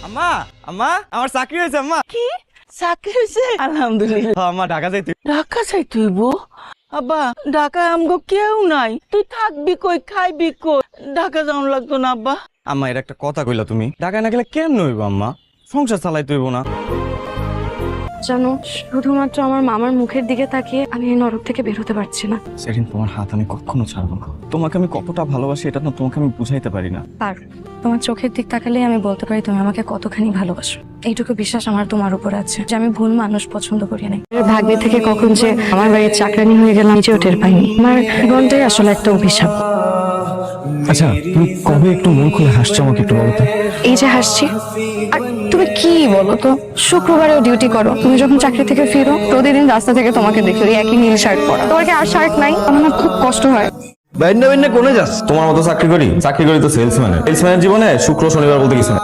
আম্মা আম্মা আমার চাকরি হয়েছে আম্মা। কি চাকরি হয়েছে? আলহামদুলিল্লাহ। আম্মা ঢাকা যাইতে। ঢাকা চাই তুই বো? আব্বা ঢাকায় আমগো কেউ নাই, তুই থাকবি কই, খাইবি কই? ঢাকা যাওয়ান লাগতো না আব্বা? আম্মা এর একটা কথা কইলা তুমি, ঢাকায় না গেলে কেমন হইব আম্মা? সংসার চালাইতে হইব না? জানো, শুধুমাত্র আমার মামার মুখের দিকে তাকিয়ে আমি এই নরক থেকে বের হতে পারছি না। সেদিন তোমার হাত আমি কখনো ছাড়বো না। তোমাকে আমি কতটা ভালোবাসি এটা না তোমাকে আমি বুঝাইতে পারি না। আর তোমার চোখের দিক তাকালেই আমি বলতে পারি তুমি আমাকে কতখানি ভালোবাসো। এইটুকু বিশ্বাস আমার তোমার উপর আছে যে আমি ভুল মানুষ পছন্দ করি না। ভাগ্যে থেকে কখন যে আমার বাড়ির চাকরানি হয়ে গেলাম নিজেও টের পাইনি। আমার জীবনটাই আসলে একটা অভিশাপ। আচ্ছা তুমি কবে একটু মন খুলে হাসছো আমাকে একটু বলো তো? এই যে হাসছি, আর তুমি কি বলো তো, শুক্রবারেও ডিউটি করো, তুমি যখন চাকরি থেকে ফিরো প্রতিদিন রাস্তা থেকে তোমাকে দেখি ওই একই নীল শার্ট পরা। তোমার কি আর শার্ট নাই? আমার না খুব কষ্ট হয়। বাইন্না বাইন্না কোনে যাস? তোমার মতো চাকরি করি তো সেলসম্যানের জীবনে শুক্র শনিবার বলতে কিছু না।